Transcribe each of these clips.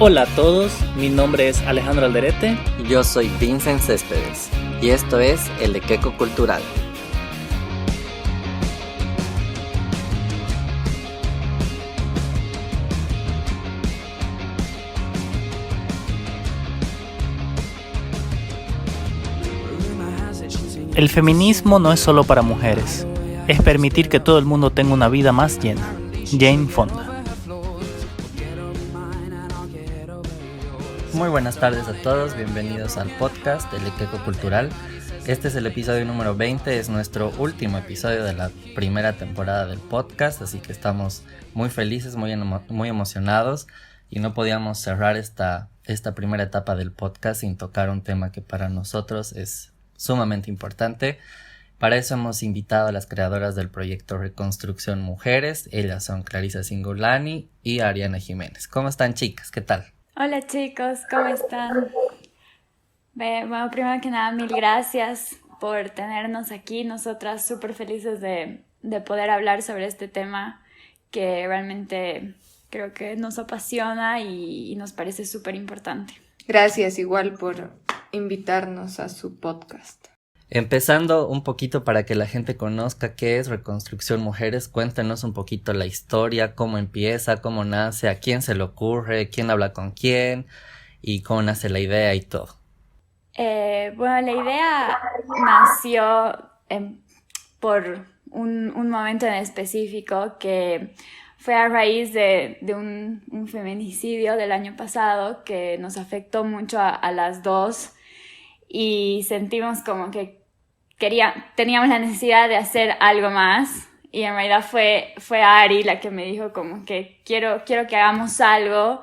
Hola a todos, mi nombre es Alejandro Alderete. Yo soy Vincent Céspedes y esto es El Equeco Cultural. El feminismo no es solo para mujeres, es permitir que todo el mundo tenga una vida más llena. Jane Fonda. Muy buenas tardes a todos, bienvenidos al podcast El Equeco Cultural. Este es el episodio número 20, es nuestro último episodio de la primera temporada del podcast, así que estamos muy felices, muy emocionados y no podíamos cerrar esta primera etapa del podcast sin tocar un tema que para nosotros es sumamente importante. Para eso hemos invitado a las creadoras del proyecto Reconstrucción Mujeres. Ellas son Clarisa Cingolani y Ariana Jiménez. ¿Cómo están, chicas? ¿Qué tal? Hola chicos, ¿cómo están? Bueno, primero que nada, mil gracias por tenernos aquí. Nosotras súper felices de poder hablar sobre este tema que realmente creo que nos apasiona y nos parece súper importante. Gracias igual por invitarnos a su podcast. Empezando un poquito para que la gente conozca qué es Reconstrucción Mujeres, cuéntenos un poquito la historia, cómo empieza, cómo nace, a quién se le ocurre, quién habla con quién y cómo nace la idea y todo. Bueno, la idea nació por un momento en específico que fue a raíz de un feminicidio del año pasado que nos afectó mucho a las dos y sentimos como que teníamos la necesidad de hacer algo más y en realidad fue Ari la que me dijo como que quiero que hagamos algo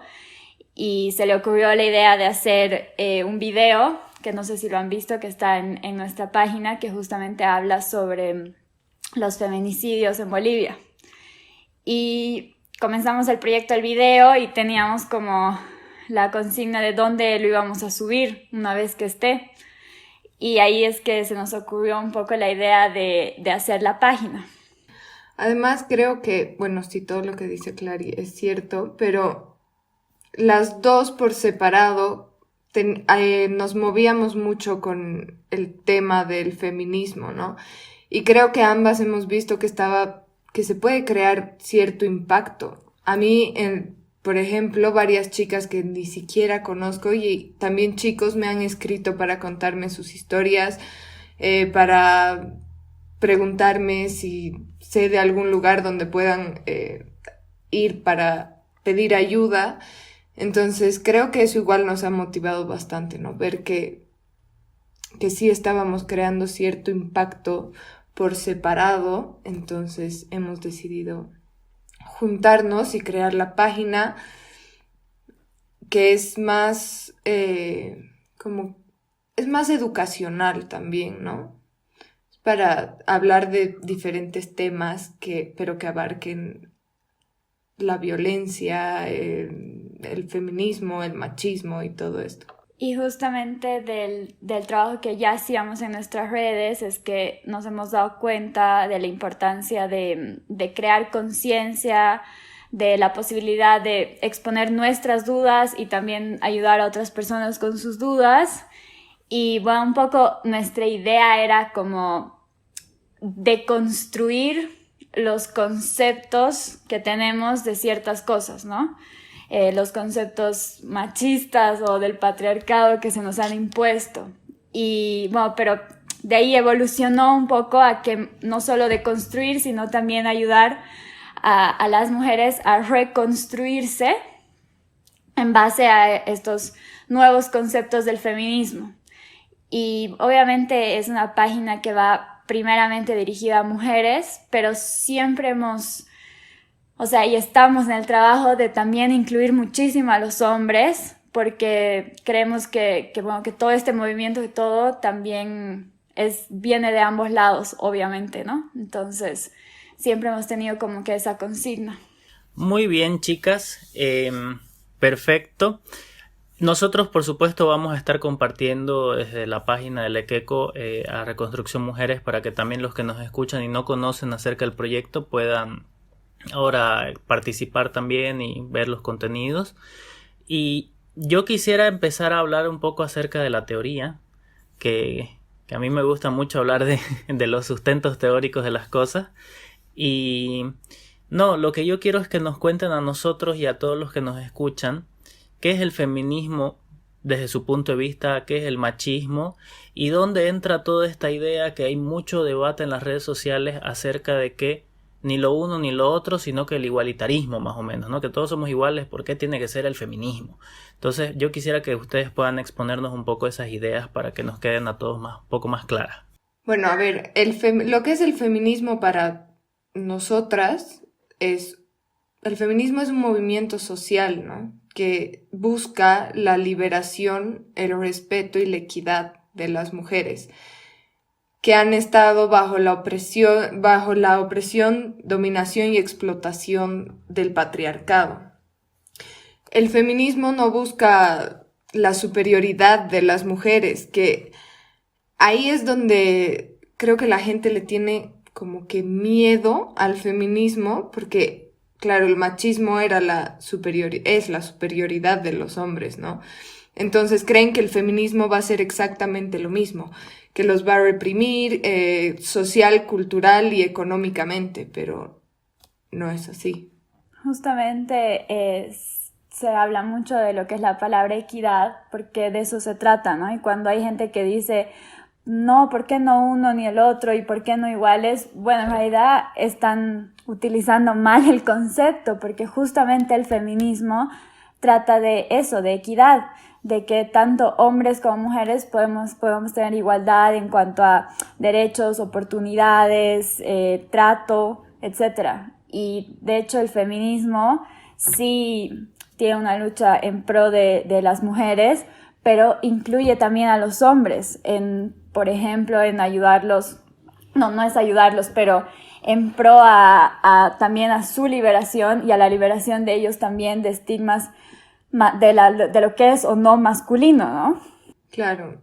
y se le ocurrió la idea de hacer un video que no sé si lo han visto, que está en nuestra página, que justamente habla sobre los feminicidios en Bolivia. Y comenzamos el proyecto del video y teníamos como la consigna de dónde lo íbamos a subir una vez que esté. Y ahí es que se nos ocurrió un poco la idea de hacer la página. Además creo que, bueno, sí, todo lo que dice Clary es cierto, pero las dos por separado nos movíamos mucho con el tema del feminismo, ¿no? Y creo que ambas hemos visto que se puede crear cierto impacto. A mí, por ejemplo, varias chicas que ni siquiera conozco y también chicos me han escrito para contarme sus historias, para preguntarme si sé de algún lugar donde puedan ir para pedir ayuda. Entonces creo que eso igual nos ha motivado bastante, ¿no? Ver que sí estábamos creando cierto impacto por separado, entonces hemos decidido juntarnos y crear la página que es más es más educacional también, ¿no? Es para hablar de diferentes temas pero que abarquen la violencia, el feminismo, el machismo y todo esto. Y justamente del trabajo que ya hacíamos en nuestras redes es que nos hemos dado cuenta de la importancia de crear conciencia, de la posibilidad de exponer nuestras dudas y también ayudar a otras personas con sus dudas. Y bueno, un poco nuestra idea era como deconstruir los conceptos que tenemos de ciertas cosas, ¿no? Los conceptos machistas o del patriarcado que se nos han impuesto. Y bueno, pero de ahí evolucionó un poco a que no solo deconstruir, sino también ayudar a las mujeres a reconstruirse en base a estos nuevos conceptos del feminismo. Y obviamente es una página que va primeramente dirigida a mujeres, pero siempre y estamos en el trabajo de también incluir muchísimo a los hombres, porque creemos que todo este movimiento y todo también viene de ambos lados, obviamente, ¿no? Entonces, siempre hemos tenido como que esa consigna. Muy bien, chicas. Perfecto. Nosotros, por supuesto, vamos a estar compartiendo desde la página del Equeco a Reconstrucción Mujeres para que también los que nos escuchan y no conocen acerca del proyecto puedan ahora participar también y ver los contenidos. Y yo quisiera empezar a hablar un poco acerca de la teoría, que a mí me gusta mucho hablar de los sustentos teóricos de las cosas. Y no, lo que yo quiero es que nos cuenten a nosotros y a todos los que nos escuchan qué es el feminismo desde su punto de vista, qué es el machismo y dónde entra toda esta idea que hay mucho debate en las redes sociales acerca de que ni lo uno ni lo otro, sino que el igualitarismo más o menos, ¿no? Que todos somos iguales, ¿por qué tiene que ser el feminismo? Entonces yo quisiera que ustedes puedan exponernos un poco esas ideas para que nos queden a todos un poco más claras. Bueno, a ver, lo que es el feminismo para nosotras es, el feminismo es un movimiento social, ¿no? Que busca la liberación, el respeto y la equidad de las mujeres que han estado bajo la opresión, dominación y explotación del patriarcado. El feminismo no busca la superioridad de las mujeres, que ahí es donde creo que la gente le tiene como que miedo al feminismo, porque, claro, el machismo es la superioridad de los hombres, ¿no? Entonces creen que el feminismo va a ser exactamente lo mismo, que los va a reprimir social, cultural y económicamente, pero no es así. Justamente se habla mucho de lo que es la palabra equidad, porque de eso se trata, ¿no? Y cuando hay gente que dice, no, ¿por qué no uno ni el otro? ¿Y por qué no iguales? Bueno, en realidad están utilizando mal el concepto, porque justamente el feminismo trata de eso, de equidad, de que tanto hombres como mujeres podemos tener igualdad en cuanto a derechos, oportunidades, trato, etc. Y de hecho el feminismo sí tiene una lucha en pro de las mujeres, pero incluye también a los hombres, por ejemplo, en ayudarlos, no es ayudarlos, pero en pro también a su liberación y a la liberación de ellos también de estigmas de lo que es o no masculino, ¿no? Claro.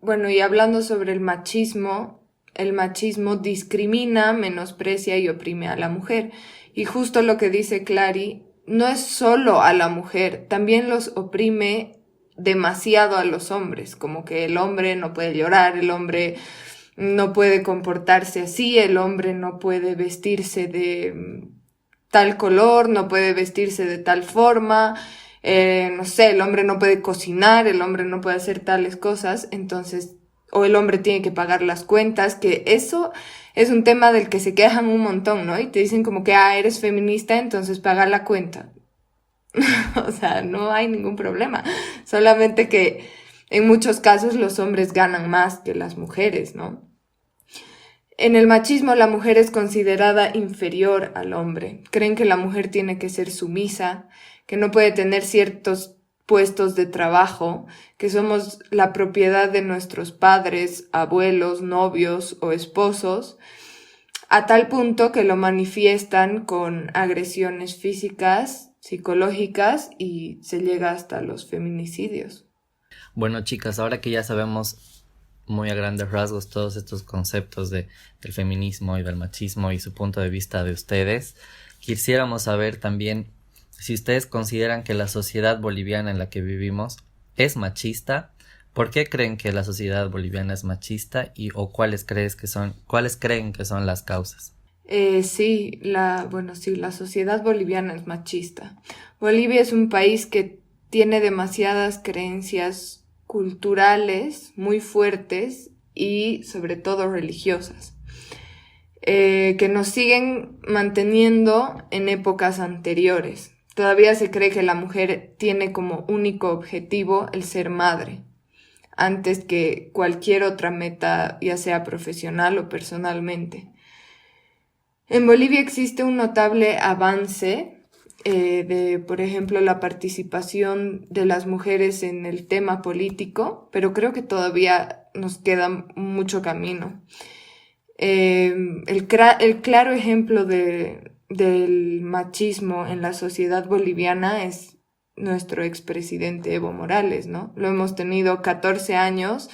Bueno, y hablando sobre el machismo discrimina, menosprecia y oprime a la mujer. Y justo lo que dice Clary, no es solo a la mujer, también los oprime demasiado a los hombres, como que el hombre no puede llorar, el hombre no puede comportarse así, el hombre no puede vestirse de tal color, no puede vestirse de tal forma, no sé, el hombre no puede cocinar, el hombre no puede hacer tales cosas, entonces, o el hombre tiene que pagar las cuentas, que eso es un tema del que se quejan un montón, ¿no? Y te dicen como que, eres feminista, entonces paga la cuenta. O sea, no hay ningún problema, solamente que en muchos casos los hombres ganan más que las mujeres, ¿no? En el machismo la mujer es considerada inferior al hombre. Creen que la mujer tiene que ser sumisa, que no puede tener ciertos puestos de trabajo, que somos la propiedad de nuestros padres, abuelos, novios o esposos, a tal punto que lo manifiestan con agresiones físicas, psicológicas y se llega hasta los feminicidios. Bueno, chicas, ahora que ya sabemos muy a grandes rasgos todos estos conceptos del feminismo y del machismo y su punto de vista de ustedes, quisiéramos saber también si ustedes consideran que la sociedad boliviana en la que vivimos es machista. ¿Por qué creen que la sociedad boliviana es machista o cuáles creen que son las causas? Sí, la sociedad boliviana es machista. Bolivia es un país que tiene demasiadas creencias culturales muy fuertes y sobre todo religiosas, que nos siguen manteniendo en épocas anteriores. Todavía se cree que la mujer tiene como único objetivo el ser madre, antes que cualquier otra meta, ya sea profesional o personalmente. En Bolivia existe un notable avance por ejemplo, la participación de las mujeres en el tema político, pero creo que todavía nos queda mucho camino. El claro ejemplo del machismo en la sociedad boliviana es nuestro expresidente Evo Morales, ¿no? Lo hemos tenido 14 años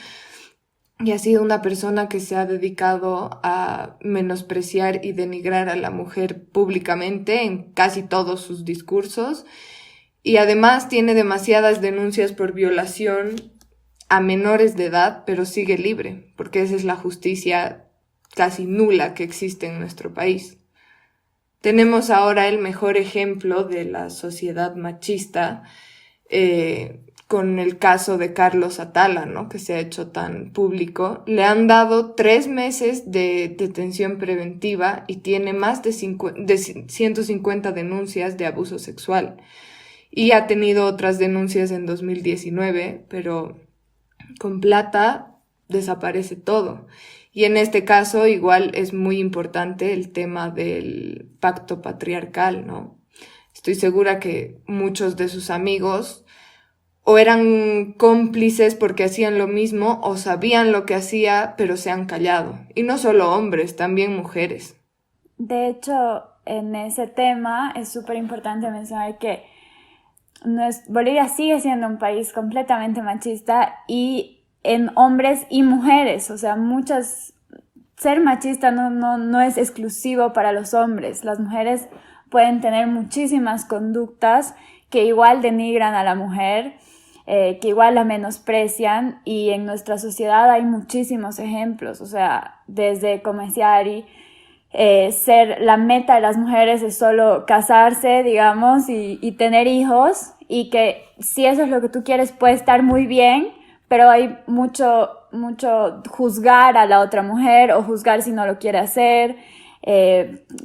y ha sido una persona que se ha dedicado a menospreciar y denigrar a la mujer públicamente en casi todos sus discursos y además tiene demasiadas denuncias por violación a menores de edad, pero sigue libre, porque esa es la justicia casi nula que existe en nuestro país. Tenemos ahora el mejor ejemplo de la sociedad machista con el caso de Carlos Atala, ¿no? Que se ha hecho tan público. Le han dado 3 meses de detención preventiva y tiene más de 150 denuncias de abuso sexual. Y ha tenido otras denuncias en 2019, pero con plata desaparece todo. Y en este caso igual es muy importante el tema del pacto patriarcal, ¿no? Estoy segura que muchos de sus amigos o eran cómplices porque hacían lo mismo o sabían lo que hacía, pero se han callado. Y no solo hombres, también mujeres. De hecho, en ese tema es súper importante mencionar que Bolivia sigue siendo un país completamente machista y en hombres y mujeres, o sea, ser machista no es exclusivo para los hombres. Las mujeres pueden tener muchísimas conductas que igual denigran a la mujer, que igual la menosprecian, y en nuestra sociedad hay muchísimos ejemplos, o sea, desde Comeciari, la meta de las mujeres es solo casarse, digamos, y tener hijos, y que si eso es lo que tú quieres puede estar muy bien, pero hay mucho juzgar a la otra mujer o juzgar si no lo quiere hacer,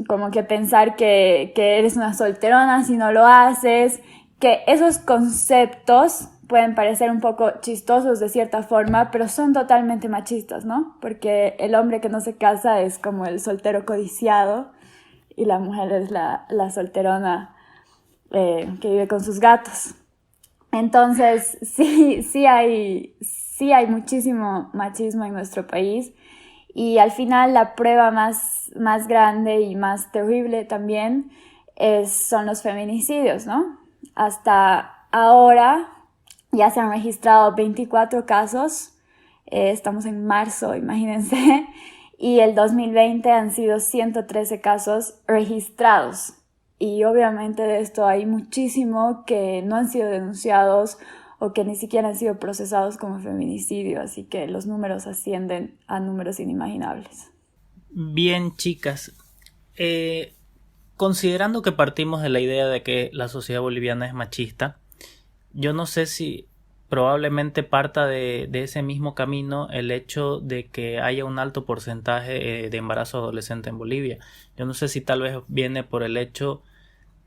como que pensar que eres una solterona si no lo haces, que esos conceptos pueden parecer un poco chistosos de cierta forma, pero son totalmente machistas, ¿no? Porque el hombre que no se casa es como el soltero codiciado y la mujer es la solterona que vive con sus gatos. Entonces, sí hay muchísimo machismo en nuestro país, y al final la prueba más grande y más terrible también son los feminicidios, ¿no? Hasta ahora ya se han registrado 24 casos, estamos en marzo, imagínense, y el 2020 han sido 113 casos registrados. Y obviamente de esto hay muchísimo que no han sido denunciados o que ni siquiera han sido procesados como feminicidio, así que los números ascienden a números inimaginables. Bien, chicas, considerando que partimos de la idea de que la sociedad boliviana es machista, yo no sé si probablemente parta de ese mismo camino el hecho de que haya un alto porcentaje de embarazo adolescente en Bolivia. Yo no sé si tal vez viene por el hecho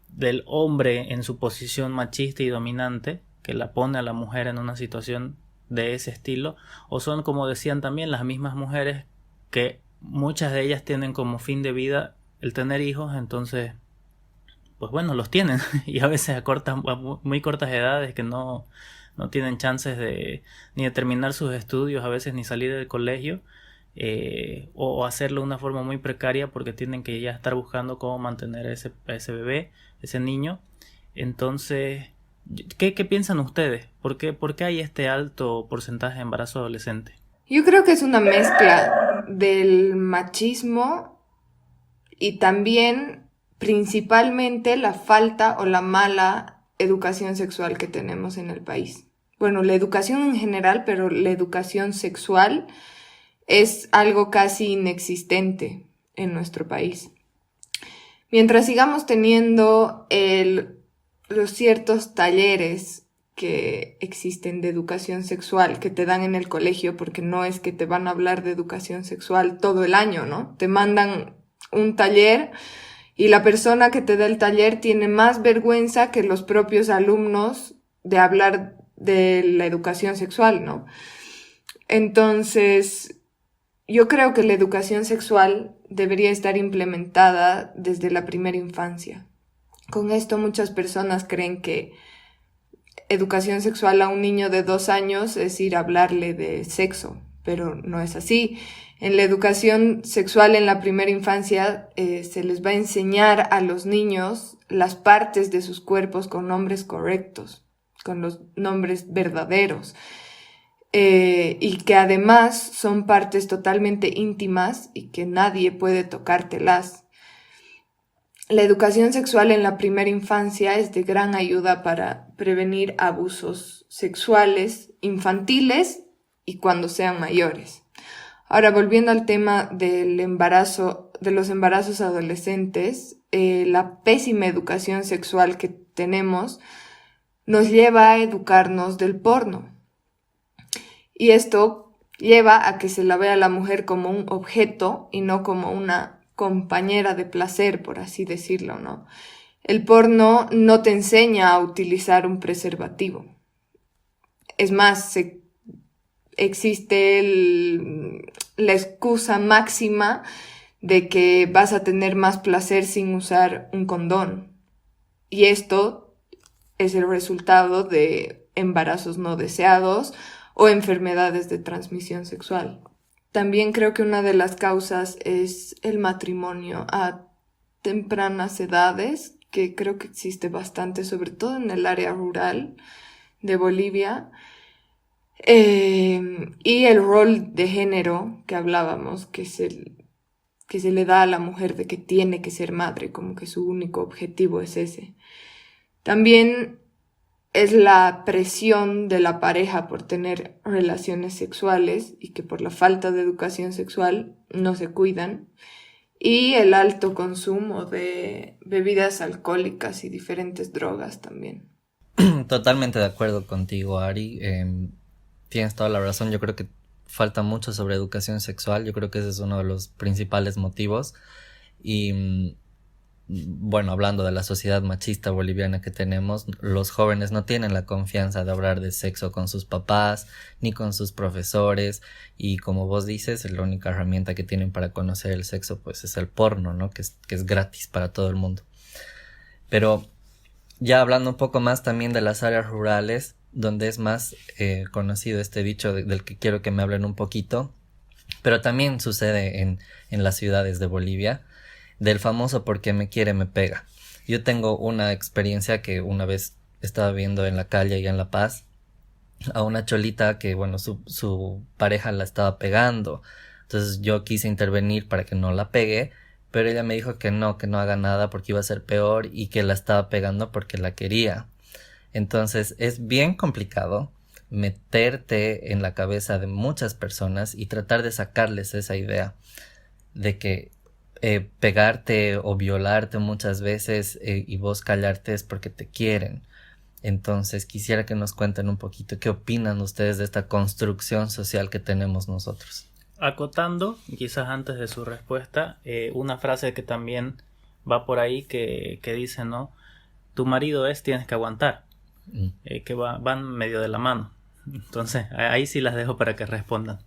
del hombre en su posición machista y dominante, que la pone a la mujer en una situación de ese estilo, o son, como decían también, las mismas mujeres que muchas de ellas tienen como fin de vida el tener hijos, entonces pues bueno, los tienen y a veces a muy cortas edades que no tienen chances ni de terminar sus estudios, a veces ni salir del colegio, o hacerlo de una forma muy precaria porque tienen que ya estar buscando cómo mantener a ese bebé, ese niño. Entonces, ¿qué piensan ustedes? ¿Por qué hay este alto porcentaje de embarazo adolescente? Yo creo que es una mezcla del machismo y también principalmente la falta o la mala educación sexual que tenemos en el país. Bueno, la educación en general, pero la educación sexual es algo casi inexistente en nuestro país. Mientras sigamos teniendo los ciertos talleres que existen de educación sexual que te dan en el colegio, porque no es que te van a hablar de educación sexual todo el año, ¿no? Te mandan un taller y la persona que te da el taller tiene más vergüenza que los propios alumnos de hablar de la educación sexual, ¿no? Entonces, yo creo que la educación sexual debería estar implementada desde la primera infancia. Con esto muchas personas creen que educación sexual a un niño de 2 años es ir a hablarle de sexo, pero no es así. En la educación sexual en la primera infancia se les va a enseñar a los niños las partes de sus cuerpos con nombres correctos, con los nombres verdaderos, y que además son partes totalmente íntimas y que nadie puede tocártelas. la educación sexual en la primera infancia es de gran ayuda para prevenir abusos sexuales infantiles y cuando sean mayores. Ahora, volviendo al tema del embarazo, de los embarazos adolescentes, la pésima educación sexual que tenemos nos lleva a educarnos del porno. Y esto lleva a que se la vea a la mujer como un objeto y no como una compañera de placer, por así decirlo, ¿no? El porno no te enseña a utilizar un preservativo. Es más, existe la excusa máxima de que vas a tener más placer sin usar un condón. Y esto es el resultado de embarazos no deseados o enfermedades de transmisión sexual. También creo que una de las causas es el matrimonio a tempranas edades, que creo que existe bastante, sobre todo en el área rural de Bolivia. Y el rol de género que hablábamos, que se le da a la mujer de que tiene que ser madre, como que su único objetivo es ese. También es la presión de la pareja por tener relaciones sexuales y que por la falta de educación sexual no se cuidan. Y el alto consumo de bebidas alcohólicas y diferentes drogas también. Totalmente de acuerdo contigo, Ari. Tienes toda la razón. Yo creo que falta mucho sobre educación sexual. Yo creo que ese es uno de los principales motivos. Y bueno, hablando de la sociedad machista boliviana que tenemos, los jóvenes no tienen la confianza de hablar de sexo con sus papás ni con sus profesores, y como vos dices, la única herramienta que tienen para conocer el sexo pues es el porno, ¿no? Que es gratis para todo el mundo. Pero ya hablando un poco más también de las áreas rurales, donde es más conocido este dicho del que quiero que me hablen un poquito, pero también sucede en las ciudades de Bolivia, del famoso "porque me quiere me pega". Yo tengo una experiencia que una vez estaba viendo en la calle y en La Paz a una cholita que, bueno, su pareja la estaba pegando. Entonces yo quise intervenir para que no la pegue, pero ella me dijo que no haga nada porque iba a ser peor, y que la estaba pegando porque la quería. Entonces es bien complicado meterte en la cabeza de muchas personas y tratar de sacarles esa idea de que pegarte o violarte muchas veces y vos callarte es porque te quieren. Entonces quisiera que nos cuenten un poquito qué opinan ustedes de esta construcción social que tenemos nosotros. Acotando, quizás antes de su respuesta, una frase que también va por ahí que dice, ¿no? Tu marido tienes que aguantar, que van medio de la mano. Entonces, ahí sí las dejo para que respondan.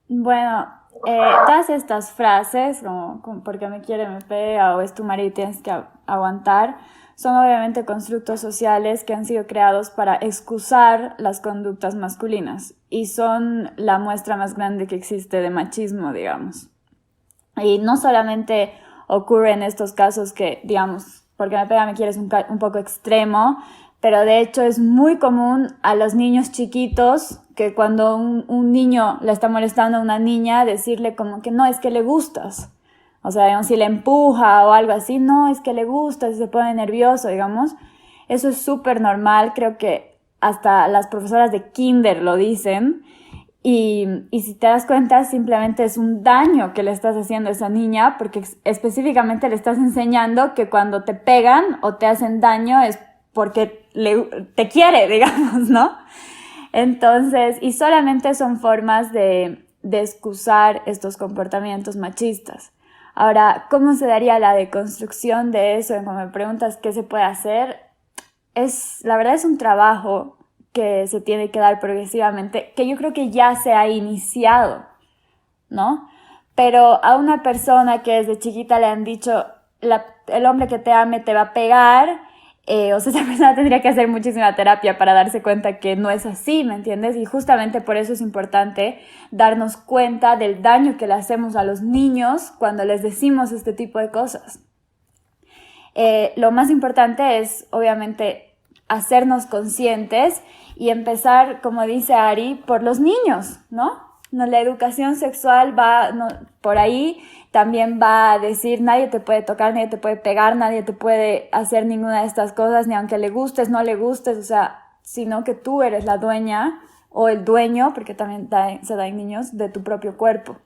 Bueno, todas estas frases, como porque me quiere me pega o es tu marido y tienes que aguantar, son obviamente constructos sociales que han sido creados para excusar las conductas masculinas y son la muestra más grande que existe de machismo, digamos. Y no solamente ocurre en estos casos que, digamos, porque me pega me quiere es un poco extremo, pero de hecho es muy común a los niños chiquitos que cuando un niño le está molestando a una niña, decirle como que no, es que le gustas. O sea, digamos, si le empuja o algo así, no, es que le gusta, si se pone nervioso, digamos. Eso es súper normal, creo que hasta las profesoras de kinder lo dicen. Y si te das cuenta, simplemente es un daño que le estás haciendo a esa niña, porque específicamente le estás enseñando que cuando te pegan o te hacen daño es porque te quiere, digamos, ¿no? Entonces, y solamente son formas de excusar estos comportamientos machistas. Ahora, ¿cómo se daría la deconstrucción de eso? Cuando me preguntas qué se puede hacer, la verdad es un trabajo que se tiene que dar progresivamente, que yo creo que ya se ha iniciado, ¿no? Pero a una persona que desde chiquita le han dicho, el hombre que te ame te va a pegar, o sea, esa persona tendría que hacer muchísima terapia para darse cuenta que no es así, ¿me entiendes? Y justamente por eso es importante darnos cuenta del daño que le hacemos a los niños cuando les decimos este tipo de cosas. Lo más importante es, obviamente, hacernos conscientes y empezar, como dice Ari, por los niños, ¿no? no, la educación sexual va por ahí, también va a decir nadie te puede tocar, nadie te puede pegar, nadie te puede hacer ninguna de estas cosas, ni aunque le gustes, no le gustes, o sea, sino que tú eres la dueña o el dueño, porque también se da en niños, de tu propio cuerpo.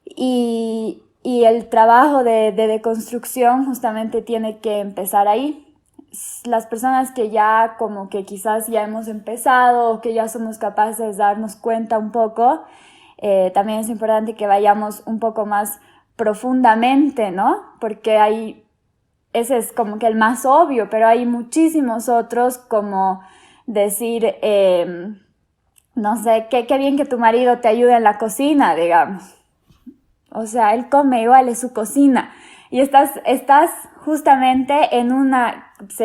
Y el trabajo de deconstrucción justamente tiene que empezar ahí. Las personas que ya como que quizás ya hemos empezado o que ya somos capaces de darnos cuenta un poco, también es importante que vayamos un poco más profundamente, ¿no? Porque ese es como que el más obvio, pero hay muchísimos otros, como decir, no sé, qué bien que tu marido te ayude en la cocina, digamos. O sea, él come igual, es su cocina. Y estás justamente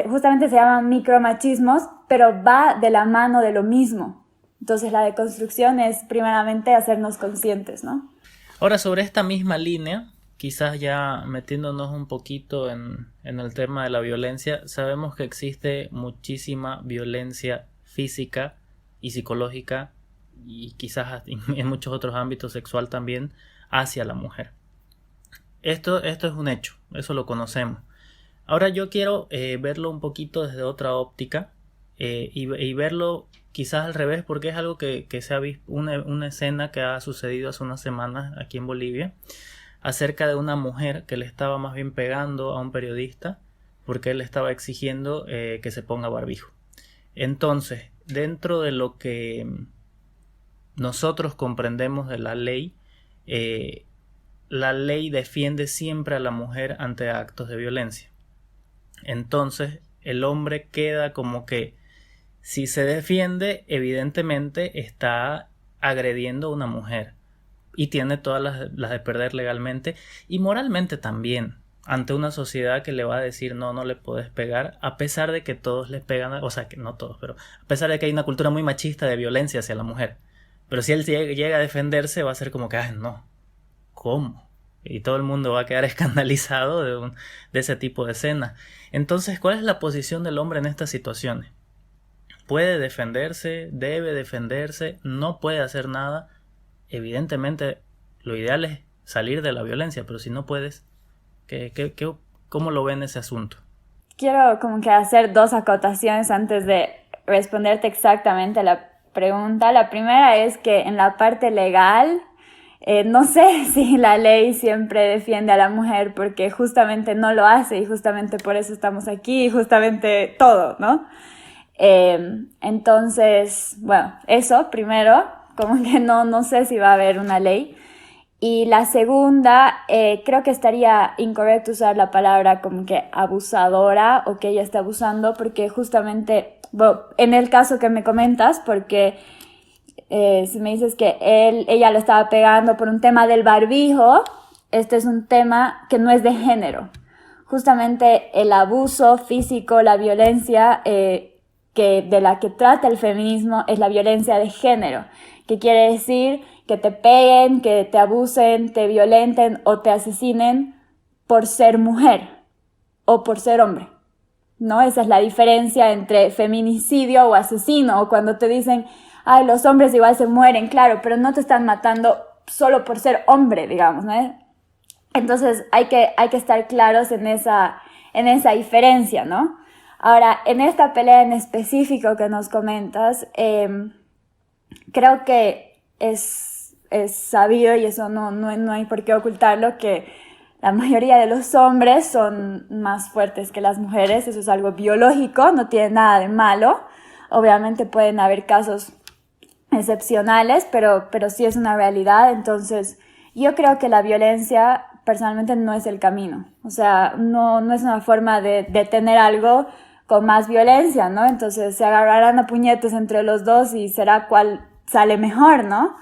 justamente se llaman micromachismos, pero va de la mano de lo mismo. Entonces la deconstrucción es primeramente hacernos conscientes, ¿no? Ahora, sobre esta misma línea, quizás ya metiéndonos un poquito en el tema de la violencia, sabemos que existe muchísima violencia física y psicológica, y quizás en muchos otros ámbitos, sexual también, hacia la mujer. Esto es un hecho, eso lo conocemos. Ahora yo quiero verlo un poquito desde otra óptica, y verlo quizás al revés, porque es algo que se ha visto, una escena que ha sucedido hace unas semanas aquí en Bolivia, acerca de una mujer que le estaba más bien pegando a un periodista porque él estaba exigiendo que se ponga barbijo. Entonces, dentro de lo que nosotros comprendemos de la ley defiende siempre a la mujer ante actos de violencia. Entonces, el hombre queda como que, si se defiende, evidentemente está agrediendo a una mujer y tiene todas las de perder legalmente y moralmente también, ante una sociedad que le va a decir no le puedes pegar, a pesar de que todos les pegan, o sea, que no todos, pero a pesar de que hay una cultura muy machista de violencia hacia la mujer. Pero si él llega a defenderse, va a ser como que, no, ¿cómo? Y todo el mundo va a quedar escandalizado de ese tipo de escena. Entonces, ¿cuál es la posición del hombre en estas situaciones? ¿Puede defenderse? ¿Debe defenderse? ¿No puede hacer nada? Evidentemente, lo ideal es salir de la violencia, pero si no puedes, ¿cómo lo ven ese asunto? Quiero como que hacer dos acotaciones antes de responderte exactamente a la pregunta. La primera es que en la parte legal, no sé si la ley siempre defiende a la mujer, porque justamente no lo hace y justamente por eso estamos aquí y justamente todo, ¿no? Entonces, bueno, eso primero, como que no sé si va a haber una ley. Y la segunda, creo que estaría incorrecto usar la palabra como que abusadora o que ella está abusando, porque justamente, bueno, en el caso que me comentas, porque si me dices que ella lo estaba pegando por un tema del barbijo, este es un tema que no es de género. Justamente el abuso físico, la violencia de la que trata el feminismo es la violencia de género, que quiere decir que te peguen, que te abusen, te violenten o te asesinen por ser mujer o por ser hombre, ¿no? Esa es la diferencia entre feminicidio o asesino, o cuando te dicen, ay, los hombres igual se mueren, claro, pero no te están matando solo por ser hombre, digamos, ¿no? Entonces hay que estar claros en esa diferencia, ¿no? Ahora, en esta pelea en específico que nos comentas, creo que es sabido, y eso no hay por qué ocultarlo, que la mayoría de los hombres son más fuertes que las mujeres. Eso es algo biológico, no tiene nada de malo. Obviamente pueden haber casos excepcionales, pero sí es una realidad. Entonces, yo creo que la violencia personalmente no es el camino. O sea, no es una forma de detener algo con más violencia, ¿no? Entonces se agarrarán a puñetes entre los dos y será cuál sale mejor, ¿no?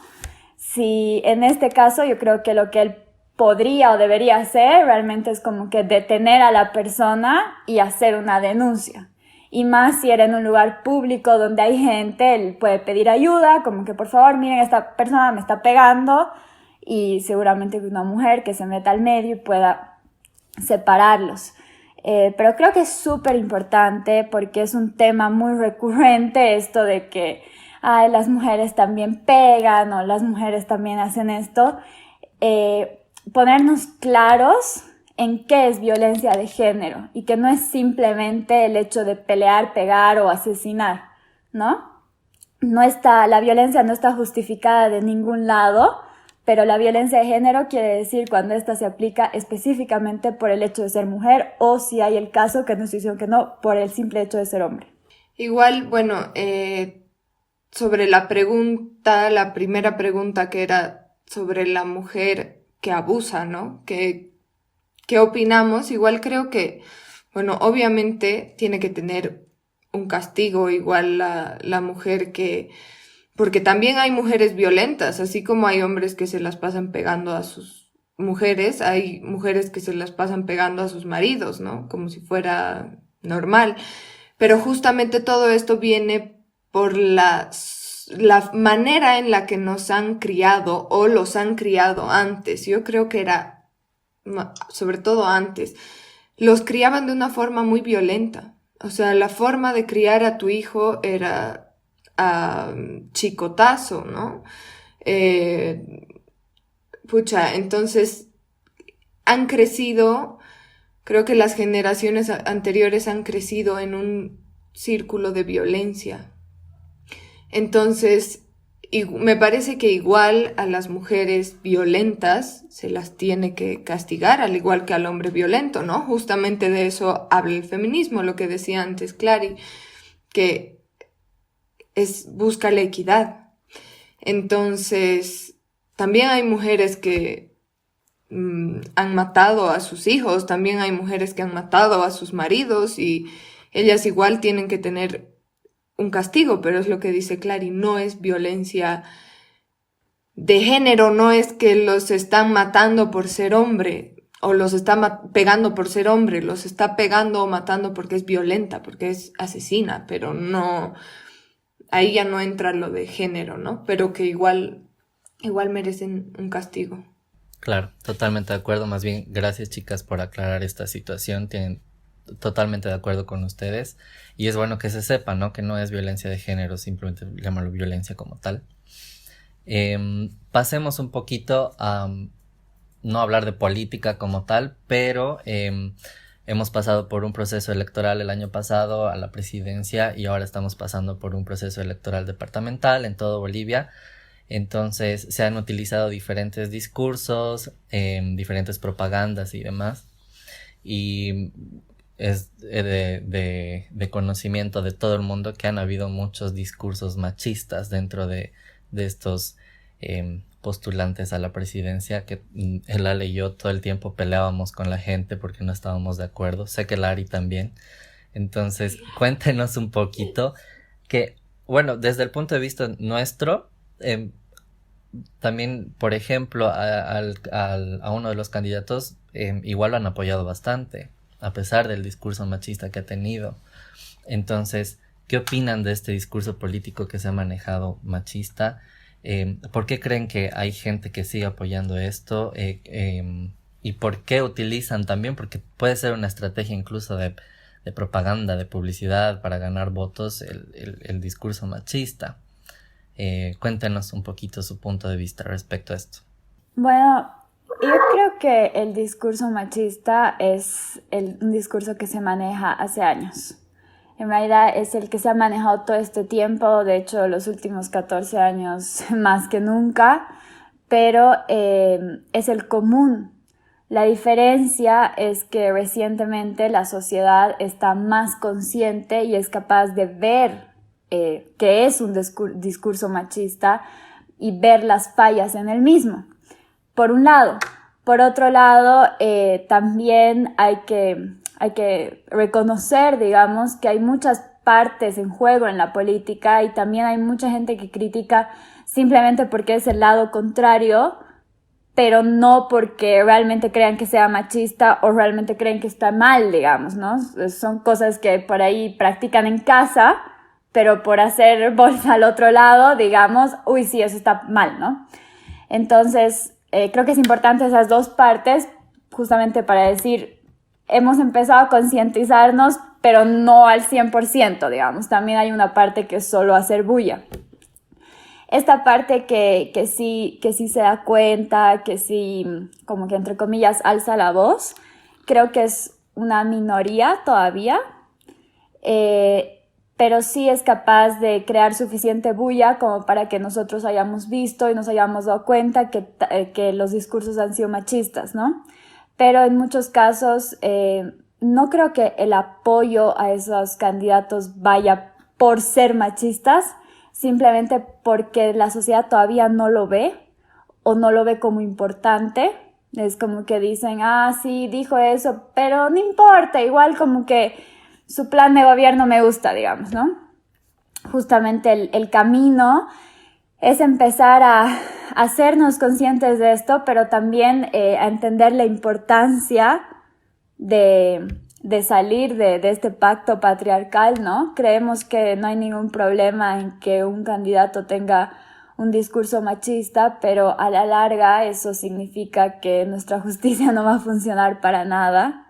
Si en este caso yo creo que lo que él podría o debería hacer realmente es como que detener a la persona y hacer una denuncia. Y más si era en un lugar público donde hay gente, él puede pedir ayuda, como que por favor, miren, esta persona me está pegando, y seguramente una mujer que se meta al medio y pueda separarlos. Pero creo que es súper importante porque es un tema muy recurrente esto de que ay, las mujeres también pegan o las mujeres también hacen esto, ponernos claros en qué es violencia de género y que no es simplemente el hecho de pelear, pegar o asesinar, ¿no? La violencia no está justificada de ningún lado, pero la violencia de género quiere decir cuando esta se aplica específicamente por el hecho de ser mujer o si hay el caso que nos dicen que no, por el simple hecho de ser hombre. Igual, bueno, sobre la primera pregunta que era sobre la mujer que abusa, ¿no? ¿Qué opinamos? Igual creo que, bueno, obviamente tiene que tener un castigo igual la mujer que... Porque también hay mujeres violentas, así como hay hombres que se las pasan pegando a sus mujeres, hay mujeres que se las pasan pegando a sus maridos, ¿no? Como si fuera normal. Pero justamente todo esto viene por la manera en la que nos han criado o los han criado antes. Yo creo que era, sobre todo antes, los criaban de una forma muy violenta. O sea, la forma de criar a tu hijo era chicotazo, ¿no? Entonces han crecido, creo que las generaciones anteriores han crecido en un círculo de violencia. Entonces, me parece que igual a las mujeres violentas se las tiene que castigar, al igual que al hombre violento, ¿no? Justamente de eso habla el feminismo, lo que decía antes Clary, que busca la equidad. Entonces, también hay mujeres que han matado a sus hijos, también hay mujeres que han matado a sus maridos y ellas igual tienen que tener un castigo, pero es lo que dice Clary, no es violencia de género, no es que los están matando por ser hombre o los está pegando por ser hombre, los está pegando o matando porque es violenta, porque es asesina, pero no... Ahí ya no entra lo de género, ¿no? Pero que igual merecen un castigo. Claro, totalmente de acuerdo. Más bien, gracias chicas por aclarar esta situación. Totalmente de acuerdo con ustedes. Y es bueno que se sepa, ¿no? Que no es violencia de género, simplemente llamarlo violencia como tal. Pasemos un poquito a no hablar de política como tal, pero... hemos pasado por un proceso electoral el año pasado a la presidencia y ahora estamos pasando por un proceso electoral departamental en todo Bolivia. Entonces se han utilizado diferentes discursos, diferentes propagandas y demás. Y es de conocimiento de todo el mundo que han habido muchos discursos machistas dentro de estos postulantes a la presidencia, que Lale y yo todo el tiempo peleábamos con la gente porque no estábamos de acuerdo. Sé que Lari también. Entonces, cuéntenos un poquito que, bueno, desde el punto de vista nuestro, también, por ejemplo, a uno de los candidatos igual lo han apoyado bastante, a pesar del discurso machista que ha tenido. Entonces, ¿qué opinan de este discurso político que se ha manejado machista? ¿Por qué creen que hay gente que sigue apoyando esto? ¿Y por qué utilizan también? Porque puede ser una estrategia incluso de propaganda, de publicidad para ganar votos, el discurso machista. Cuéntenos un poquito su punto de vista respecto a esto. Bueno, yo creo que el discurso machista es un discurso que se maneja hace años. En realidad es el que se ha manejado todo este tiempo, de hecho los últimos 14 años más que nunca, pero es el común. La diferencia es que recientemente la sociedad está más consciente y es capaz de ver que es un discurso machista y ver las fallas en el mismo, por un lado. Por otro lado, también hay que reconocer, digamos, que hay muchas partes en juego en la política y también hay mucha gente que critica simplemente porque es el lado contrario, pero no porque realmente crean que sea machista o realmente creen que está mal, digamos, ¿no? Son cosas que por ahí practican en casa, pero por hacer bolsa al otro lado, digamos, uy, sí, eso está mal, ¿no? Entonces, creo que es importante esas dos partes justamente para decir, hemos empezado a concientizarnos, pero no al 100%, digamos. También hay una parte que es solo hacer bulla. esta parte que sí se da cuenta, que sí, como que entre comillas, alza la voz, creo que es una minoría todavía, pero sí es capaz de crear suficiente bulla como para que nosotros hayamos visto y nos hayamos dado cuenta que los discursos han sido machistas, ¿no? Pero en muchos casos no creo que el apoyo a esos candidatos vaya por ser machistas, simplemente porque la sociedad todavía no lo ve o no lo ve como importante. Es como que dicen, sí, dijo eso, pero no importa, igual como que su plan de gobierno me gusta, digamos, ¿no? Justamente el camino es empezar a hacernos conscientes de esto, pero también a entender la importancia de salir de este pacto patriarcal, ¿no? Creemos que no hay ningún problema en que un candidato tenga un discurso machista, pero a la larga eso significa que nuestra justicia no va a funcionar para nada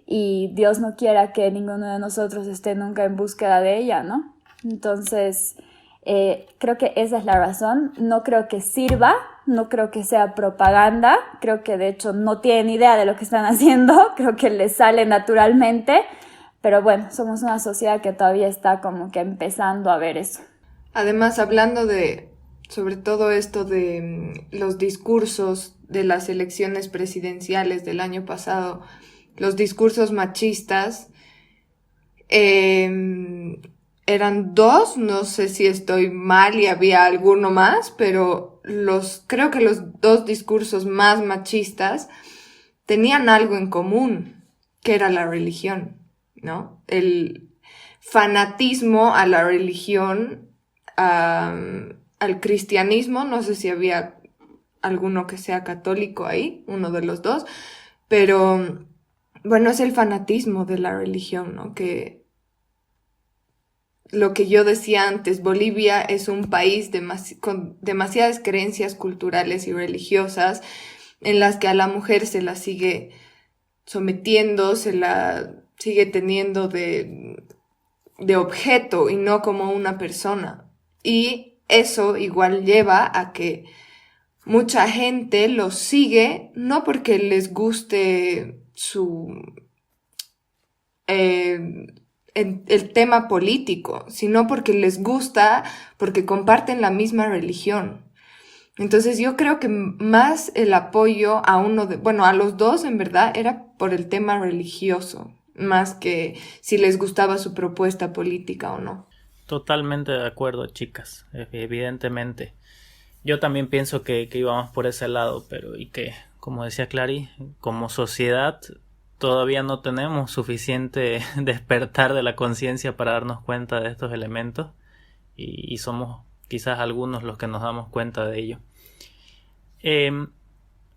y Dios no quiera que ninguno de nosotros esté nunca en búsqueda de ella, ¿no? Entonces, creo que esa es la razón. No creo que sirva, no creo que sea propaganda, creo que de hecho no tienen idea de lo que están haciendo, creo que les sale naturalmente, pero bueno, somos una sociedad que todavía está como que empezando a ver eso. Además, hablando sobre todo esto de los discursos de las elecciones presidenciales del año pasado, los discursos machistas, eran dos, no sé si estoy mal y había alguno más, pero creo que los dos discursos más machistas tenían algo en común, que era la religión, ¿no? El fanatismo a la religión, al cristianismo, no sé si había alguno que sea católico ahí, uno de los dos, pero bueno, es el fanatismo de la religión, ¿no? Que lo que yo decía antes, Bolivia es un país con demasiadas creencias culturales y religiosas en las que a la mujer se la sigue sometiendo, se la sigue teniendo de objeto y no como una persona. Y eso igual lleva a que mucha gente lo sigue, no porque les guste el tema político, sino porque les gusta, porque comparten la misma religión. Entonces yo creo que más el apoyo a los dos en verdad era por el tema religioso, más que si les gustaba su propuesta política o no. Totalmente de acuerdo, chicas, evidentemente. Yo también pienso que íbamos por ese lado, pero y que, como decía Clary, como sociedad todavía no tenemos suficiente despertar de la conciencia para darnos cuenta de estos elementos y somos quizás algunos los que nos damos cuenta de ello.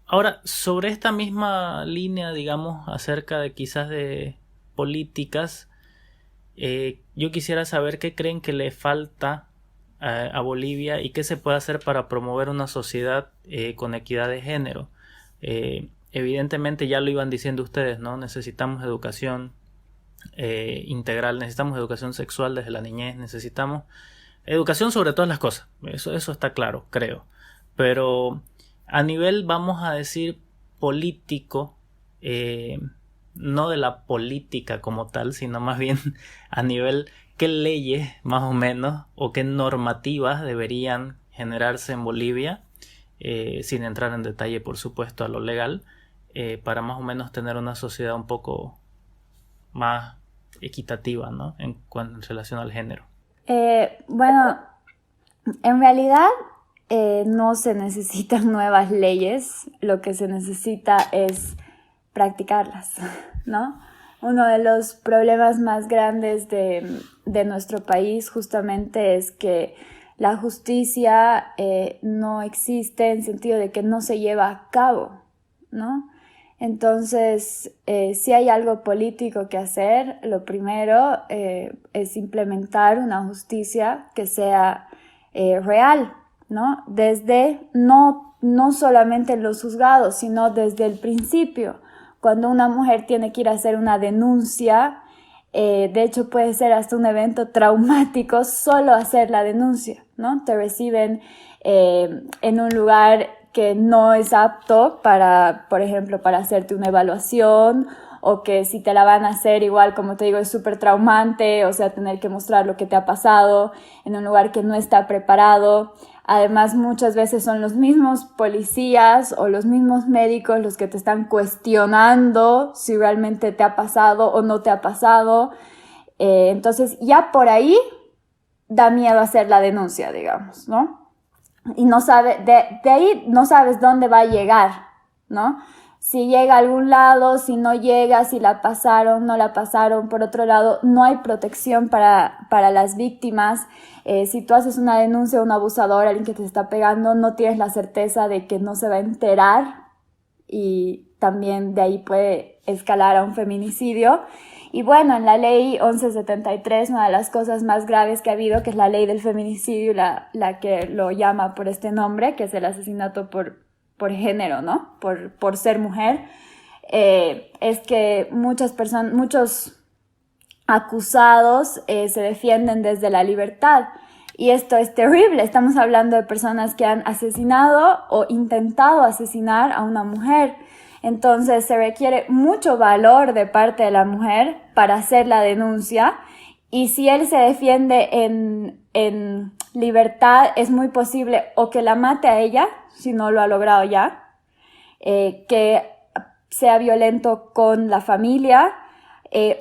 Ahora, sobre esta misma línea, digamos, acerca de quizás de políticas, yo quisiera saber qué creen que le falta a Bolivia y qué se puede hacer para promover una sociedad con equidad de género. Evidentemente ya lo iban diciendo ustedes, ¿no? Necesitamos educación integral, necesitamos educación sexual desde la niñez, necesitamos educación sobre todas las cosas, eso está claro, creo. Pero a nivel, vamos a decir, político, no de la política como tal, sino más bien a nivel qué leyes más o menos o qué normativas deberían generarse en Bolivia, sin entrar en detalle por supuesto a lo legal, para más o menos tener una sociedad un poco más equitativa, ¿no? en relación al género. Bueno, en realidad no se necesitan nuevas leyes, lo que se necesita es practicarlas, ¿no? Uno de los problemas más grandes de nuestro país justamente es que la justicia no existe en sentido de que no se lleva a cabo, ¿no? Entonces, si hay algo político que hacer, lo primero es implementar una justicia que sea real, ¿no? Desde, no solamente en los juzgados, sino desde el principio. Cuando una mujer tiene que ir a hacer una denuncia, de hecho puede ser hasta un evento traumático solo hacer la denuncia, ¿no? Te reciben en un lugar que no es apto para, por ejemplo, para hacerte una evaluación, o que si te la van a hacer igual, como te digo, es súper traumante, o sea, tener que mostrar lo que te ha pasado en un lugar que no está preparado. Además, muchas veces son los mismos policías o los mismos médicos los que te están cuestionando si realmente te ha pasado o no te ha pasado. Entonces, ya por ahí da miedo hacer la denuncia, digamos, ¿no? Y no sabe, de ahí no sabes dónde va a llegar, ¿no? Si llega a algún lado, si no llega, si la pasaron, no la pasaron. Por otro lado, no hay protección para las víctimas. Si tú haces una denuncia a un abusador, alguien que te está pegando, no tienes la certeza de que no se va a enterar, y también de ahí puede escalar a un feminicidio. Y bueno, en la ley 1173, una de las cosas más graves que ha habido, que es la ley del feminicidio, la que lo llama por este nombre, que es el asesinato por género, ¿no? Por ser mujer, es que muchos acusados se defienden desde la libertad. Y esto es terrible. Estamos hablando de personas que han asesinado o intentado asesinar a una mujer. Entonces se requiere mucho valor de parte de la mujer para hacer la denuncia, y si él se defiende en libertad, es muy posible o que la mate a ella, si no lo ha logrado ya, que sea violento con la familia,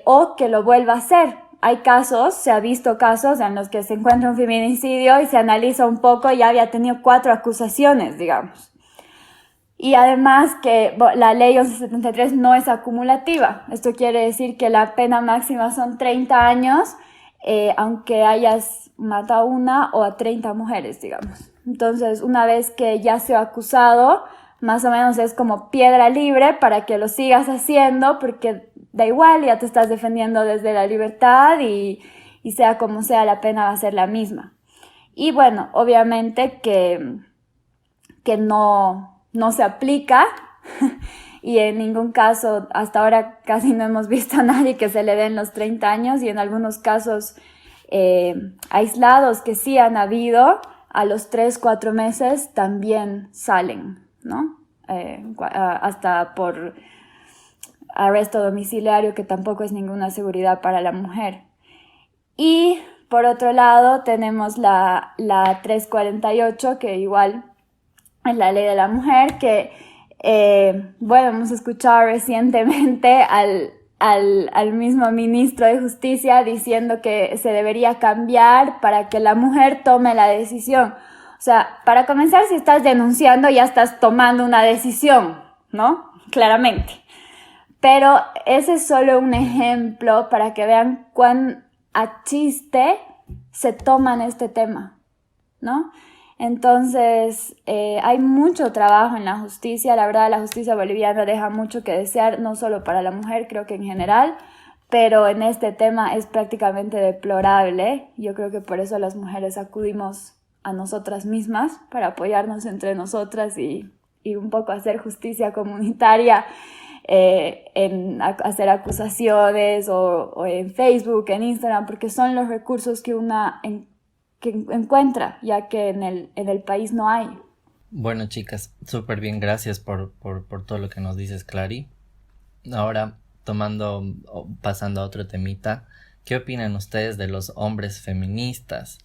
o que lo vuelva a hacer. Hay casos, se ha visto casos en los que se encuentra un feminicidio y se analiza un poco y ya había tenido 4 acusaciones, digamos. Y además que la ley 1173 no es acumulativa. Esto quiere decir que la pena máxima son 30 años, aunque hayas matado a una o a 30 mujeres, digamos. Entonces, una vez que ya se ha acusado, más o menos es como piedra libre para que lo sigas haciendo, porque da igual, ya te estás defendiendo desde la libertad, y sea como sea, la pena va a ser la misma. Y bueno, obviamente que no se aplica y en ningún caso, hasta ahora casi no hemos visto a nadie que se le den los 30 años, y en algunos casos aislados que sí han habido, a los 3-4 meses también salen, ¿no? Hasta por arresto domiciliario, que tampoco es ninguna seguridad para la mujer. Y por otro lado tenemos la 348, que igual es la ley de la mujer, que bueno, hemos escuchado recientemente al mismo ministro de Justicia diciendo que se debería cambiar para que la mujer tome la decisión. O sea, para comenzar, si estás denunciando, ya estás tomando una decisión, ¿no? Claramente. Pero ese es solo un ejemplo para que vean cuán a chiste se toman este tema, ¿no? Entonces, hay mucho trabajo en la justicia. La verdad, la justicia boliviana deja mucho que desear, no solo para la mujer, creo que en general, pero en este tema es prácticamente deplorable. Yo creo que por eso las mujeres acudimos a nosotras mismas, para apoyarnos entre nosotras y un poco hacer justicia comunitaria, en hacer acusaciones o en Facebook, en Instagram, porque son los recursos que que encuentra, ya que en el país no hay. Bueno, chicas, súper bien, gracias por todo lo que nos dices, Clary. Ahora, pasando a otro temita, ¿qué opinan ustedes de los hombres feministas?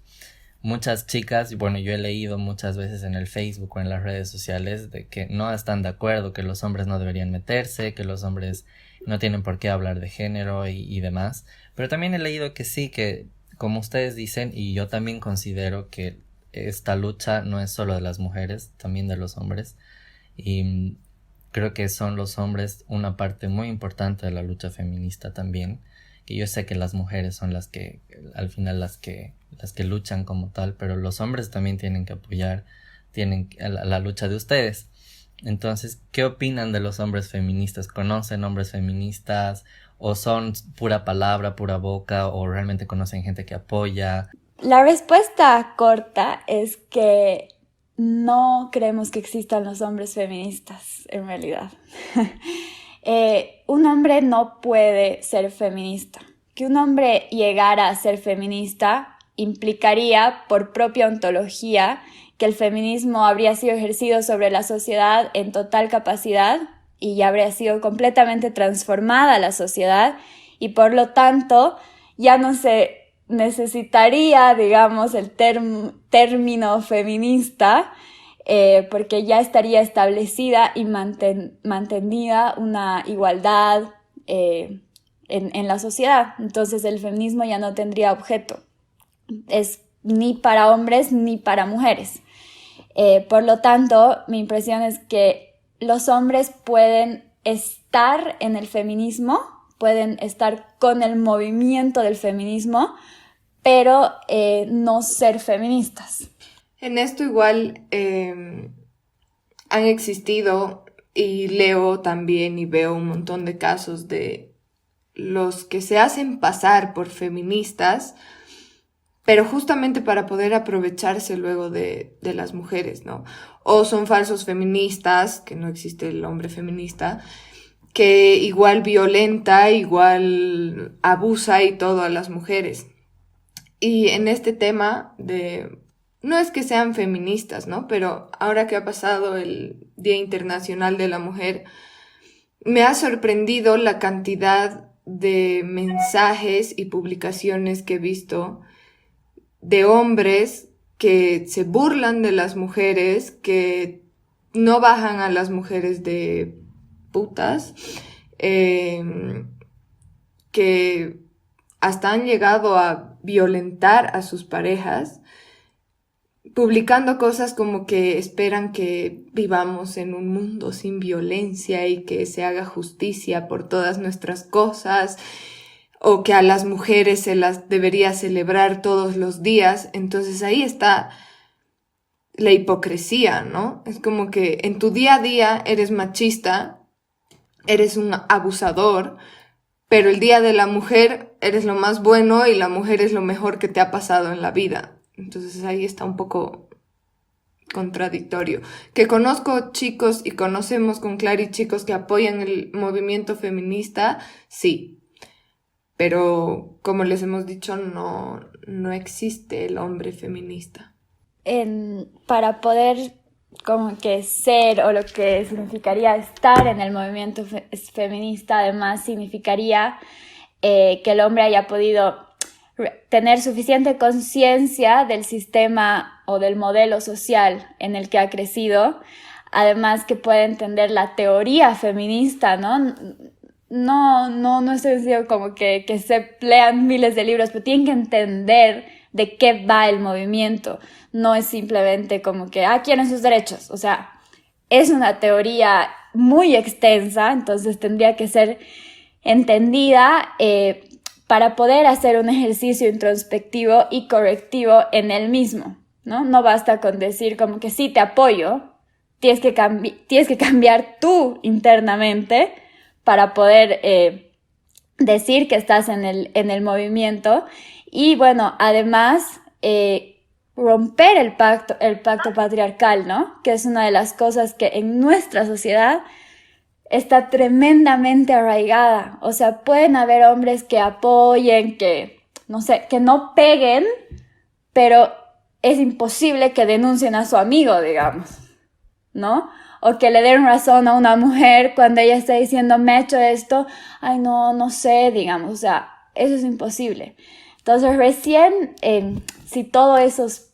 Muchas chicas, bueno, yo he leído muchas veces en el Facebook o en las redes sociales de que no están de acuerdo, que los hombres no deberían meterse, que los hombres no tienen por qué hablar de género y demás. Pero también he leído que sí, que como ustedes dicen, y yo también considero que esta lucha no es solo de las mujeres, también de los hombres. Y creo que son los hombres una parte muy importante de la lucha feminista también. Que yo sé que las mujeres son las que, al final, las que luchan como tal, pero los hombres también tienen que apoyar la lucha de ustedes. Entonces, ¿qué opinan de los hombres feministas? ¿Conocen hombres feministas? ¿O son pura palabra, pura boca? ¿O realmente conocen gente que apoya? La respuesta corta es que no creemos que existan los hombres feministas, en realidad. Un hombre no puede ser feminista. Que un hombre llegara a ser feminista implicaría por propia ontología que el feminismo habría sido ejercido sobre la sociedad en total capacidad y ya habría sido completamente transformada la sociedad y por lo tanto ya no se necesitaría, digamos, el término feminista porque ya estaría establecida y mantenida una igualdad en la sociedad. Entonces el feminismo ya no tendría objeto. Es ni para hombres ni para mujeres. Por lo tanto, mi impresión es que los hombres pueden estar en el feminismo, pueden estar con el movimiento del feminismo, pero no ser feministas. En esto igual han existido, y leo también y veo un montón de casos de los que se hacen pasar por feministas, pero justamente para poder aprovecharse luego de las mujeres, ¿no? O son falsos feministas, que no existe el hombre feminista, que igual violenta, igual abusa y todo a las mujeres. Y en este tema no es que sean feministas, ¿no? Pero ahora que ha pasado el Día Internacional de la Mujer, me ha sorprendido la cantidad de mensajes y publicaciones que he visto de hombres que se burlan de las mujeres, que no bajan a las mujeres de putas, que hasta han llegado a violentar a sus parejas, publicando cosas como que esperan que vivamos en un mundo sin violencia y que se haga justicia por todas nuestras cosas, o que a las mujeres se las debería celebrar todos los días. Entonces ahí está la hipocresía, ¿no? Es como que en tu día a día eres machista, eres un abusador, pero el día de la mujer eres lo más bueno y la mujer es lo mejor que te ha pasado en la vida. Entonces ahí está un poco contradictorio. Que conozco chicos y conocemos con Clary chicos que apoyan el movimiento feminista, sí. Pero como les hemos dicho, no existe el hombre feminista. Para poder como que ser, o lo que significaría estar en el movimiento feminista, además significaría que el hombre haya podido tener suficiente conciencia del sistema o del modelo social en el que ha crecido, además que pueda entender la teoría feminista, ¿no? No estoy diciendo como que se lean miles de libros, pero tienen que entender de qué va el movimiento. No es simplemente como que, quieren sus derechos. O sea, es una teoría muy extensa, entonces tendría que ser entendida para poder hacer un ejercicio introspectivo y correctivo en él mismo, ¿no? No basta con decir como que sí, te apoyo, tienes que cambiar tú internamente para poder decir que estás en el movimiento. Y bueno, además romper el pacto patriarcal, ¿no? Que es una de las cosas que en nuestra sociedad está tremendamente arraigada. O sea, pueden haber hombres que apoyen, que no peguen, pero es imposible que denuncien a su amigo, digamos, ¿no? O que le den razón a una mujer cuando ella está diciendo, me ha hecho esto, no sé, digamos, o sea, eso es imposible. Entonces recién, si todos esos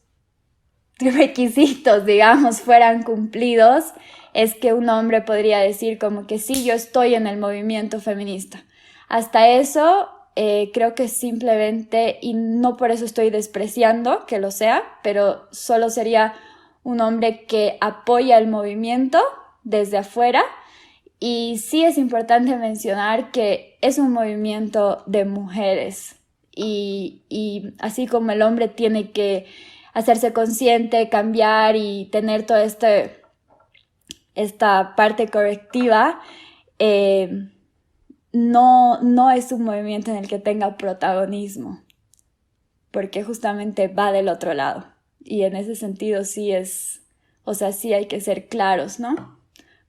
requisitos, digamos, fueran cumplidos, es que un hombre podría decir como que sí, yo estoy en el movimiento feminista. Hasta eso, creo que simplemente, y no por eso estoy despreciando que lo sea, pero solo sería un hombre que apoya el movimiento desde afuera. Y sí es importante mencionar que es un movimiento de mujeres y así como el hombre tiene que hacerse consciente, cambiar y tener toda esta parte correctiva, no es un movimiento en el que tenga protagonismo, porque justamente va del otro lado. Y en ese sentido sí hay que ser claros, ¿no?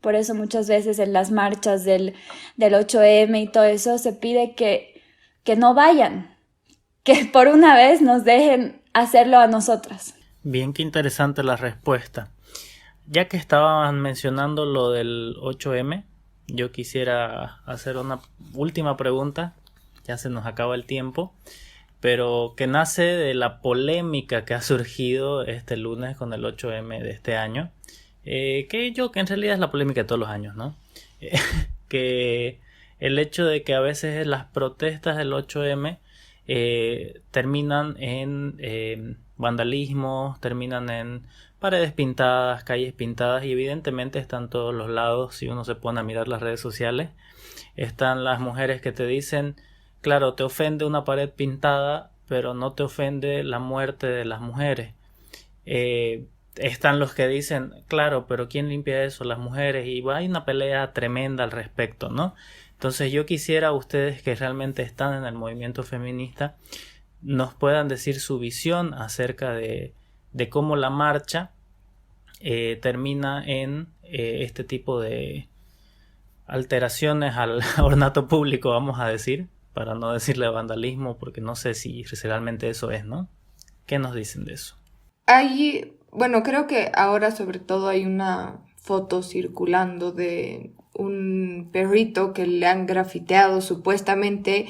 Por eso muchas veces en las marchas del 8M y todo eso se pide que no vayan, que por una vez nos dejen hacerlo a nosotras. Bien, qué interesante la respuesta. Ya que estaban mencionando lo del 8M, yo quisiera hacer una última pregunta, ya se nos acaba el tiempo, pero que nace de la polémica que ha surgido este lunes con el 8M de este año, que en realidad es la polémica de todos los años, ¿no? Que el hecho de que a veces las protestas del 8M terminan en vandalismo, terminan en paredes pintadas, calles pintadas, y evidentemente están todos los lados. Si uno se pone a mirar las redes sociales, están las mujeres que te dicen, claro, te ofende una pared pintada, pero no te ofende la muerte de las mujeres. Están los que dicen, claro, pero ¿quién limpia eso? Las mujeres. Y hay una pelea tremenda al respecto, ¿no? Entonces yo quisiera a ustedes que realmente están en el movimiento feminista nos puedan decir su visión acerca de cómo la marcha termina en este tipo de alteraciones al ornato público, vamos a decir, para no decirle vandalismo, porque no sé si realmente eso es, ¿no? ¿Qué nos dicen de eso? Bueno, creo que ahora sobre todo hay una foto circulando de un perrito que le han grafiteado supuestamente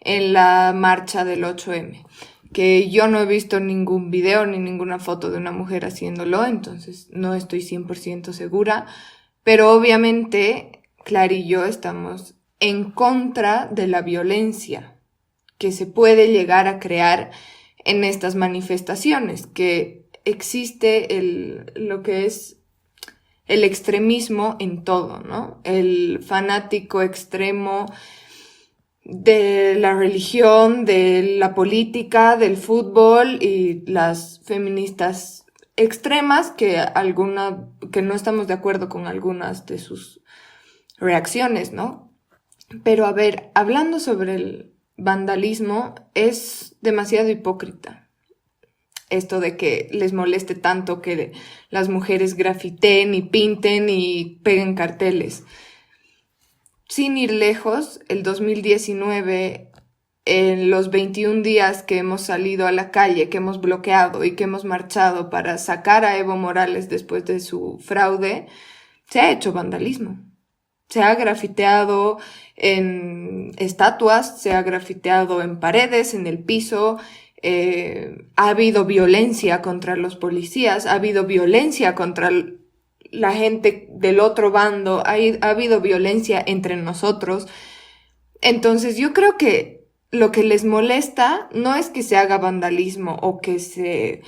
en la marcha del 8M, que yo no he visto ningún video ni ninguna foto de una mujer haciéndolo, entonces no estoy 100% segura, pero obviamente Clara y yo estamos en contra de la violencia que se puede llegar a crear en estas manifestaciones, que existe lo que es el extremismo en todo, ¿no? El fanático extremo de la religión, de la política, del fútbol, y las feministas extremas que no estamos de acuerdo con algunas de sus reacciones, ¿no? Pero a ver, hablando sobre el vandalismo, es demasiado hipócrita esto de que les moleste tanto que las mujeres grafiteen y pinten y peguen carteles. Sin ir lejos, el 2019, en los 21 días que hemos salido a la calle, que hemos bloqueado y que hemos marchado para sacar a Evo Morales después de su fraude, se ha hecho vandalismo. Se ha grafiteado en estatuas, se ha grafiteado en paredes, en el piso. Ha habido violencia contra los policías, ha habido violencia contra la gente del otro bando, ha habido violencia entre nosotros. Entonces yo creo que lo que les molesta no es que se haga vandalismo o que se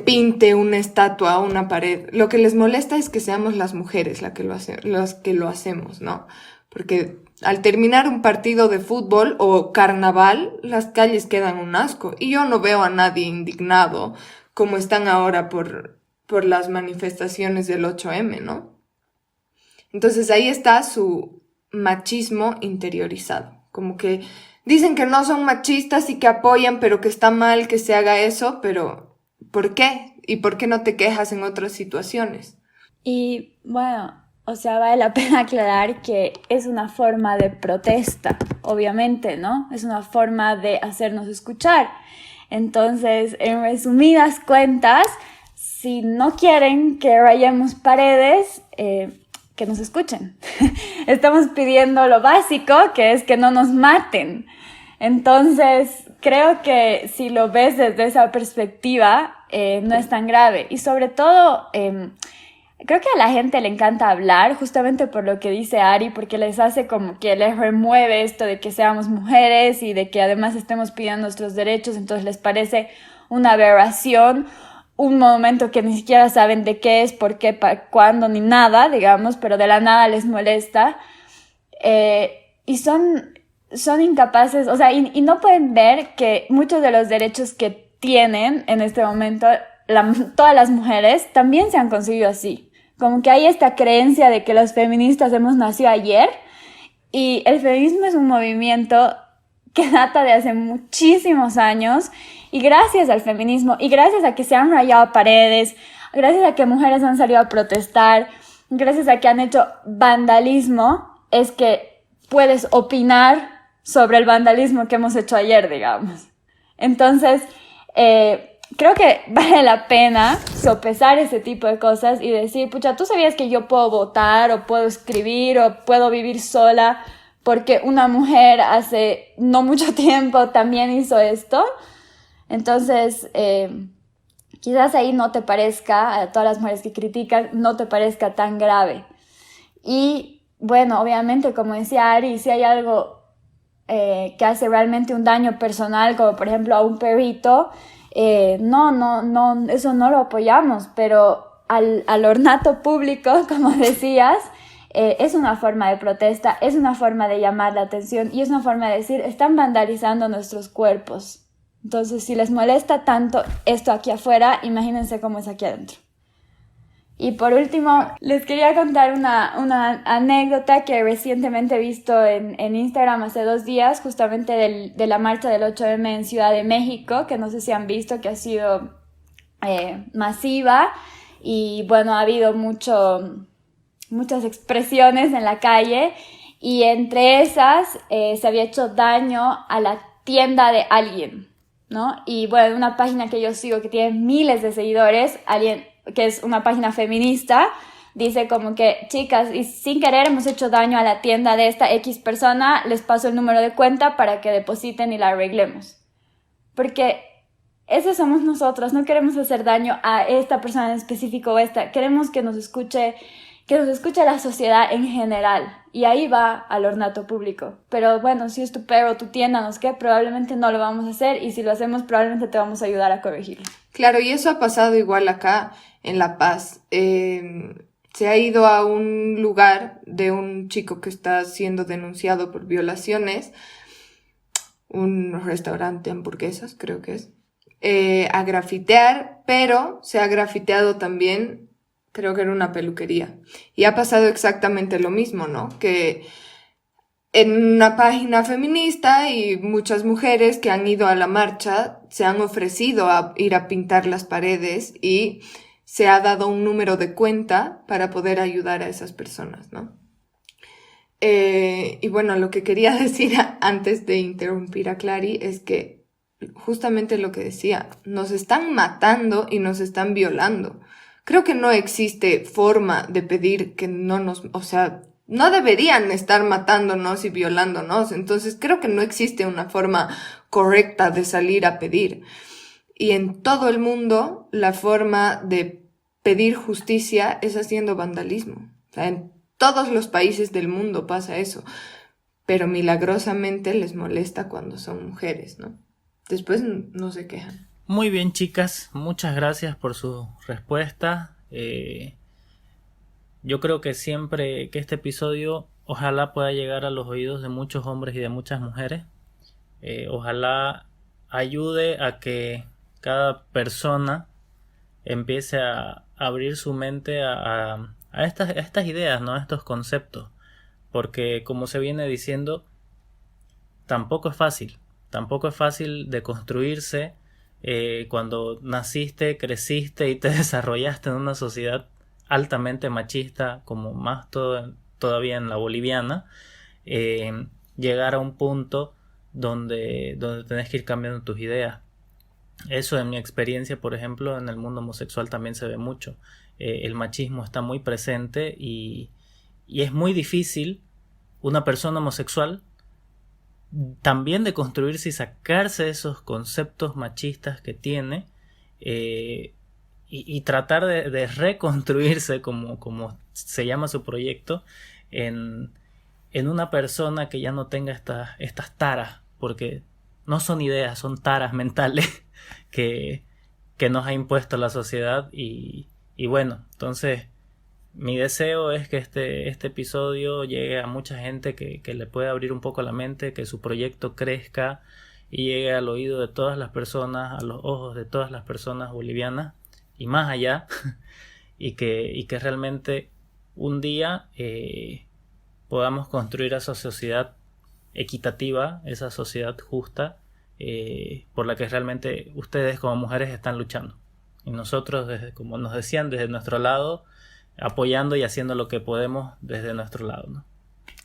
pinte una estatua o una pared. Lo que les molesta es que seamos las mujeres las que lo hacemos, ¿no? Porque al terminar un partido de fútbol o carnaval, las calles quedan un asco. Y yo no veo a nadie indignado como están ahora por las manifestaciones del 8M, ¿no? Entonces ahí está su machismo interiorizado. Como que dicen que no son machistas y que apoyan, pero que está mal que se haga eso, pero ¿por qué? ¿Y por qué no te quejas en otras situaciones? Y bueno, o sea, vale la pena aclarar que es una forma de protesta, obviamente, ¿no? Es una forma de hacernos escuchar. Entonces, en resumidas cuentas, si no quieren que rayemos paredes, que nos escuchen. Estamos pidiendo lo básico, que es que no nos maten. Entonces, creo que si lo ves desde esa perspectiva, no es tan grave. Y sobre todo, creo que a la gente le encanta hablar, justamente por lo que dice Ari, porque les hace como que les remueve esto de que seamos mujeres y de que además estemos pidiendo nuestros derechos, entonces les parece una aberración, un momento que ni siquiera saben de qué es, por qué, para cuándo, ni nada, digamos, pero de la nada les molesta. Y son incapaces, o sea, y no pueden ver que muchos de los derechos que tienen en este momento todas las mujeres también se han conseguido así. Como que hay esta creencia de que los feministas hemos nacido ayer, y el feminismo es un movimiento que data de hace muchísimos años, y gracias al feminismo y gracias a que se han rayado paredes, gracias a que mujeres han salido a protestar, gracias a que han hecho vandalismo, es que puedes opinar sobre el vandalismo que hemos hecho ayer, digamos. Entonces, creo que vale la pena sopesar ese tipo de cosas y decir, pucha, ¿tú sabías que yo puedo votar o puedo escribir o puedo vivir sola porque una mujer hace no mucho tiempo también hizo esto? Entonces, quizás ahí no te parezca, a todas las mujeres que critican, no te parezca tan grave. Y bueno, obviamente, como decía Ari, si hay algo que hace realmente un daño personal, como por ejemplo a un perrito, no, eso no lo apoyamos, pero al ornato público, como decías, es una forma de protesta, es una forma de llamar la atención y es una forma de decir, están vandalizando nuestros cuerpos. Entonces, si les molesta tanto esto aquí afuera, imagínense cómo es aquí adentro. Y por último, les quería contar una anécdota que recientemente he visto en Instagram hace 2 días, justamente de la marcha del 8M en Ciudad de México, que no sé si han visto, que ha sido masiva. Y bueno, ha habido muchas expresiones en la calle y entre esas se había hecho daño a la tienda de alguien, ¿no? Y bueno, una página que yo sigo que tiene miles de seguidores, alguien que es una página feminista, dice como que, chicas, y sin querer hemos hecho daño a la tienda de esta X persona, les paso el número de cuenta para que depositen y la arreglemos. Porque esos somos nosotros, no queremos hacer daño a esta persona en específico o queremos que nos escuche la sociedad en general, y ahí va al ornato público. Pero bueno, si es tu perro o tu tienda, no sé qué, probablemente no lo vamos a hacer, y si lo hacemos probablemente te vamos a ayudar a corregirlo. Claro, y eso ha pasado igual acá en La Paz. Se ha ido a un lugar de un chico que está siendo denunciado por violaciones, un restaurante de hamburguesas, creo que es, a grafitear, pero se ha grafiteado también, creo que era una peluquería. Y ha pasado exactamente lo mismo, ¿no? Que en una página feminista y muchas mujeres que han ido a la marcha se han ofrecido a ir a pintar las paredes y se ha dado un número de cuenta para poder ayudar a esas personas, ¿no? Y bueno, lo que quería decir antes de interrumpir a Clary es que justamente lo que decía, nos están matando y nos están violando. Creo que no existe forma de pedir que no deberían estar matándonos y violándonos. Entonces creo que no existe una forma correcta de salir a pedir. Y en todo el mundo la forma de pedir justicia es haciendo vandalismo. O sea, en todos los países del mundo pasa eso. Pero milagrosamente les molesta cuando son mujeres, ¿no? Después no se quejan. Muy bien, chicas, muchas gracias por su respuesta. Yo creo que siempre que este episodio ojalá pueda llegar a los oídos de muchos hombres y de muchas mujeres. Ojalá ayude a que cada persona empiece a abrir su mente a estas ideas, ¿no? A estos conceptos. Porque como se viene diciendo, tampoco es fácil de construirse cuando naciste, creciste y te desarrollaste en una sociedad altamente machista, como más todavía en la boliviana, llegar a un punto donde tenés que ir cambiando tus ideas. Eso en mi experiencia, por ejemplo, en el mundo homosexual también se ve mucho. El machismo está muy presente y es muy difícil una persona homosexual también de construirse y sacarse esos conceptos machistas que tiene y tratar de reconstruirse como se llama su proyecto en una persona que ya no tenga estas taras, porque no son ideas, son taras mentales que nos ha impuesto la sociedad y bueno, entonces mi deseo es que este episodio llegue a mucha gente que le pueda abrir un poco la mente, que su proyecto crezca y llegue al oído de todas las personas, a los ojos de todas las personas bolivianas y más allá, y que realmente un día podamos construir esa sociedad equitativa, esa sociedad justa, por la que realmente ustedes como mujeres están luchando. Y nosotros, como nos decían, desde nuestro lado, apoyando y haciendo lo que podemos desde nuestro lado, ¿no?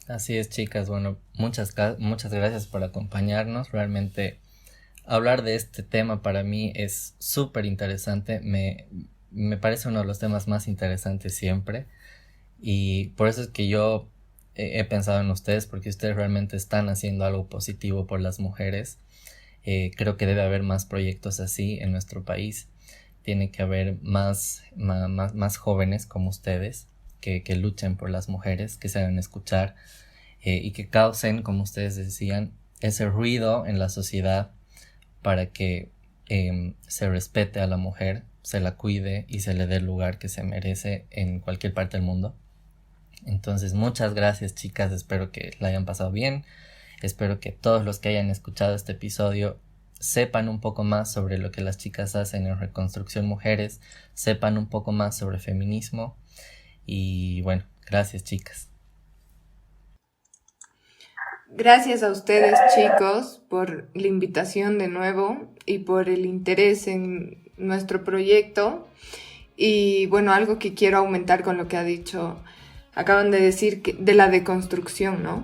Así es, chicas. Bueno, muchas gracias por acompañarnos. Realmente hablar de este tema para mí es súper interesante. Me parece uno de los temas más interesantes siempre. Y por eso es que yo he pensado en ustedes, porque ustedes realmente están haciendo algo positivo por las mujeres. Creo que debe haber más proyectos así en nuestro país. Tiene que haber más jóvenes como ustedes que luchen por las mujeres, que se hagan escuchar y que causen, como ustedes decían, ese ruido en la sociedad para que se respete a la mujer, se la cuide y se le dé el lugar que se merece en cualquier parte del mundo. Entonces, muchas gracias, chicas, espero que la hayan pasado bien, espero que todos los que hayan escuchado este episodio sepan un poco más sobre lo que las chicas hacen en Reconstrucción Mujeres, sepan un poco más sobre feminismo y bueno, gracias, chicas. Gracias a ustedes, chicos, por la invitación de nuevo y por el interés en nuestro proyecto. Y bueno, algo que quiero aumentar con lo que ha dicho, acaban de decir de la deconstrucción, ¿no?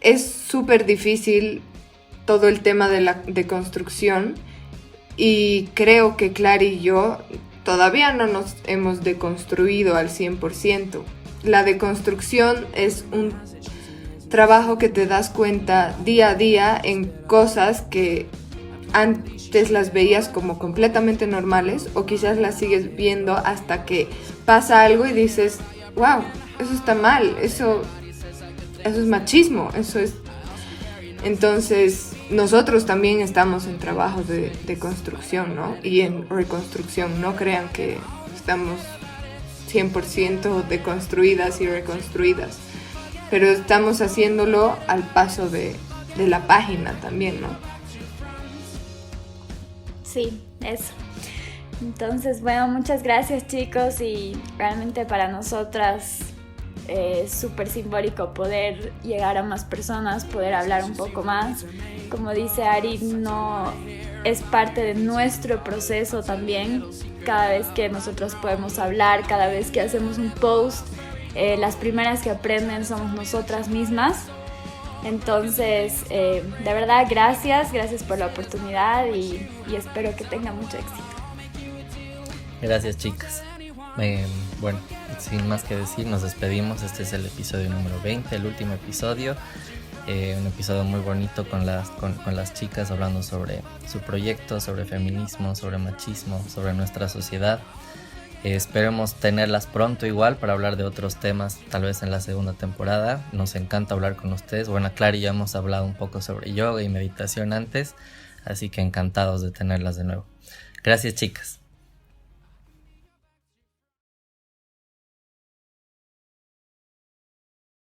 Es súper difícil todo el tema de la deconstrucción y creo que Clary y yo todavía no nos hemos deconstruido al 100%. La deconstrucción es un trabajo que te das cuenta día a día en cosas que antes las veías como completamente normales o quizás las sigues viendo hasta que pasa algo y dices, wow, eso está mal, eso es machismo, eso es... Entonces nosotros también estamos en trabajos de construcción, ¿no? Y en reconstrucción, no crean que estamos 100% deconstruidas y reconstruidas, pero estamos haciéndolo al paso de la página también, ¿no? Sí, eso. Entonces, bueno, muchas gracias, chicos, y realmente para nosotras es súper simbólico poder llegar a más personas, poder hablar un poco más. Como dice Ari, no es parte de nuestro proceso también. Cada vez que nosotros podemos hablar, cada vez que hacemos un post, las primeras que aprenden somos nosotras mismas. Entonces, de verdad, gracias por la oportunidad y espero que tenga mucho éxito. Gracias, chicas. Bueno, sin más que decir, nos despedimos. Este es el episodio número 20, el último episodio. Un episodio muy bonito con las chicas hablando sobre su proyecto, sobre feminismo, sobre machismo, sobre nuestra sociedad. Esperemos tenerlas pronto igual para hablar de otros temas, tal vez en la segunda temporada. Nos encanta hablar con ustedes. Bueno, Clary, ya hemos hablado un poco sobre yoga y meditación antes, así que encantados de tenerlas de nuevo. Gracias, chicas.